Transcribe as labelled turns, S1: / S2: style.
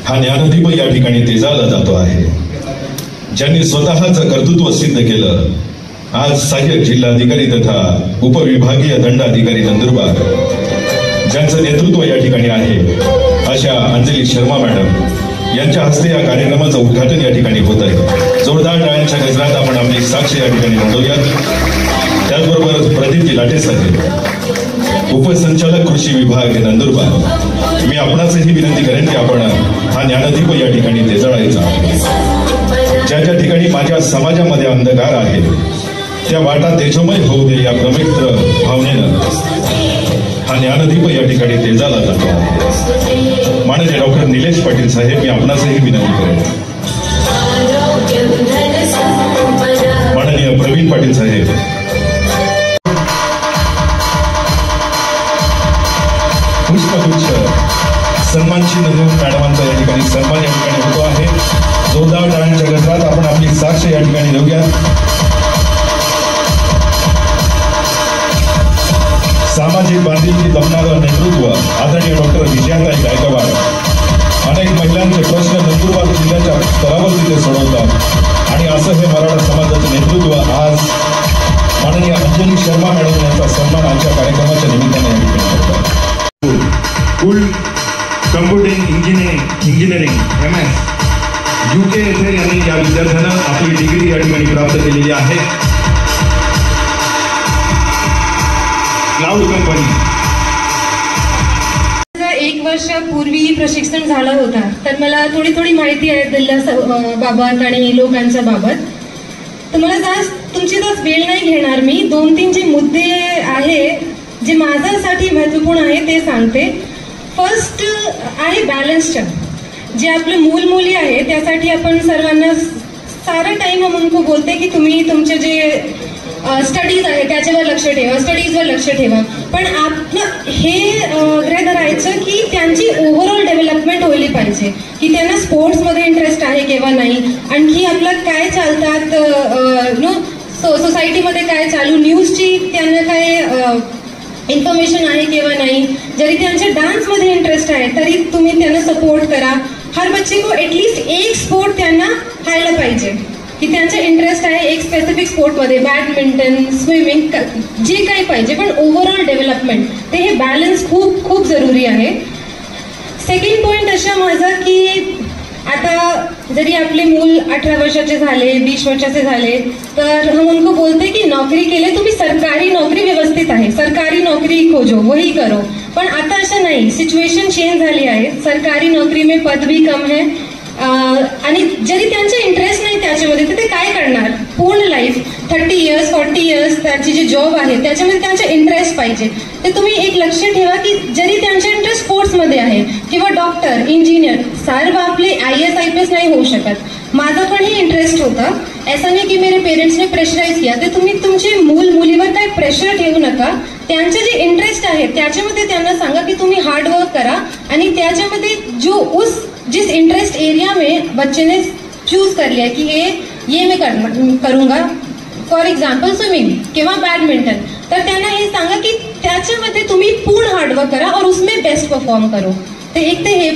S1: हा ज्ञानदीप या ठिकाणी तेजाला जातो आहे. ज्यांनी स्वतःचं कर्तृत्व सिद्ध केलं, आज सहाय्यक जिल्हाधिकारी तथा उपविभागीय दंडाधिकारी नंदुरबार ज्यांचं नेतृत्व या ठिकाणी आहे, अशा अंजली शर्मा मॅडम यांच्या हस्ते या कार्यक्रमाचं उद्घाटन या ठिकाणी होत आहे. जोरदार टाळ्यांच्या गजरात आपण आपली साक्ष या ठिकाणी नोंदवूयात. त्याचबरोबर प्रदीपजी लाटे साहेब, उपसंचालक कृषी विभाग नंदुरबार, मी आपणासही विनंती करेन की आपण हा ज्ञानदीप या ठिकाणी तेजळायचा. ज्या ज्या ठिकाणी माझ्या समाजामध्ये अंधकार आहे त्या वाटा तेजोमय होऊ दे या पवित्र भावनेनं हा ज्ञानदीप या ठिकाणी तेजाला जातो आहे. माननीय डॉक्टर निलेश पाटील साहेब, मी आपणासही विनंती करेन. माननीय प्रवीण पाटील साहेब, पुष्पगुच्छ सन्मानशील मॅडमांचा या ठिकाणी सन्मान या ठिकाणी होतो आहे. जोरदार टाळ्यांच्या गजरात आपण आपली साक्ष या ठिकाणी देऊया. सामाजिक बांधिलकी जपणारं नेतृत्व आदरणीय डॉक्टर विजयाताई गायकवाड अनेक महिलांचे प्रश्न नंदुरबार जिल्ह्याच्या स्तरावर तिथे सोडवतात आणि असं हे मराठा समाजाचं नेतृत्व आज माननीय अंजली शर्मा मॅडम यांचा सन्मान आजच्या कार्यक्रमाच्या निमित्ताने या ठिकाणी करतात.
S2: फुल कम्प्युटिंग इंजिनिअरिंग MS UK येथे यांनी या विद्यार्थ्यांना आपली डिग्री या ठिकाणी प्राप्त केलेली आहे. क्लाउड कंपनी
S3: 1 वर्षापूर्वी प्रशिक्षण झालं होतं, तर मला थोडी माहिती आहे दिल्ला बाबत आणि लोकांच्या बाबत. तर मला जास्त तुमची जास्त वेळ नाही घेणार. मी 2-3 जे मुद्दे आहे जे माझ्यासाठी महत्त्वपूर्ण आहे ते सांगते. फर्स्ट आहे बॅलन्सच्या. जे आपले मुली आहे त्यासाठी आपण सर्वांना सारा टाइम हम उनको बोलते की तुम्ही तुमचे जे स्टडीज आहे त्याच्यावर लक्ष ठेवा, स्टडीजवर लक्ष ठेवा. पण आपलं हे ग्रह धरायचं की त्यांची ओव्हरऑल डेव्हलपमेंट होईल पाहिजे, की त्यांना स्पोर्ट्समध्ये इंटरेस्ट आहे किंवा नाही, आणखी आपलं काय चालतात सोसायटीमध्ये काय चालू, न्यूजची त्यांना काय इन्फॉर्मेशन आहे किंवा नाही. जरी त्यांच्या डान्समध्ये इंटरेस्ट आहे तरी तुम्ही त्यांना सपोर्ट करा. हर बच्चे को एटलीस्ट एक स्पोर्ट त्यांना व्हायला पाहिजे की त्यांचा इंटरेस्ट आहे एक स्पेसिफिक स्पोर्टमध्ये, बॅडमिंटन, स्विमिंग, जे काही पाहिजे. पण ओव्हरऑल डेव्हलपमेंट ते हे बॅलन्स खूप खूप जरुरी आहे. सेकंड पॉइंट अशा माझा की आता जरी आपले मूल 18 वर्षाचे झाले, 20 वर्षाचे झाले, तर हम उनको बोलते की नौकरी के लिए तुम्ही सरकारी नौकरी व्यवस्थित आहे, सरकारी नौकरी खोजो, वही करो. पण आता असं नाही, सिच्युएशन चेंज झाली आहे. सरकारी नोकरी में पद भी कम है आणि जरी त्यांचा इंटरेस्ट नाही त्याच्यामध्ये तर ते काय करणार. पूर्ण लाईफ 30 इयर्स 40 इयर्स त्याची जे जॉब आहे त्याच्यामध्ये त्यांचा इंटरेस्ट पाहिजे. तर तुम्ही एक लक्ष ठेवा की जरी त्यांचा इंटरेस्ट स्पोर्ट्समध्ये आहे किंवा डॉक्टर, इंजिनियर, सर्व आपले IAS IPS नाही होऊ शकत. माझा पण ही इंटरेस्ट होता. ऐसा नाही की मेरे पेरेंट्सने प्रेशराइज किया. तर तुम्ही तुमचे मुलीवर काय प्रेशर ठेवू नका. त्यांचे जे इंटरेस्ट आहे त्याच्यामध्ये त्यांना सांगा की तुम्ही हार्डवर्क करा आणि त्याच्यामध्ये जिस इंटरेस्ट एरिया में बच्चे ने चूज कर लिया कि ये मैं करूंगा, फॉर एग्जाम्पल स्विमिंग किंवा बॅडमिंटन, तर त्यांना हे सांगा की त्याच्यामध्ये तुम्ही पूर्ण हार्डवर्क करा और उसमें बेस्ट परफॉर्म करो. ते एक ते हे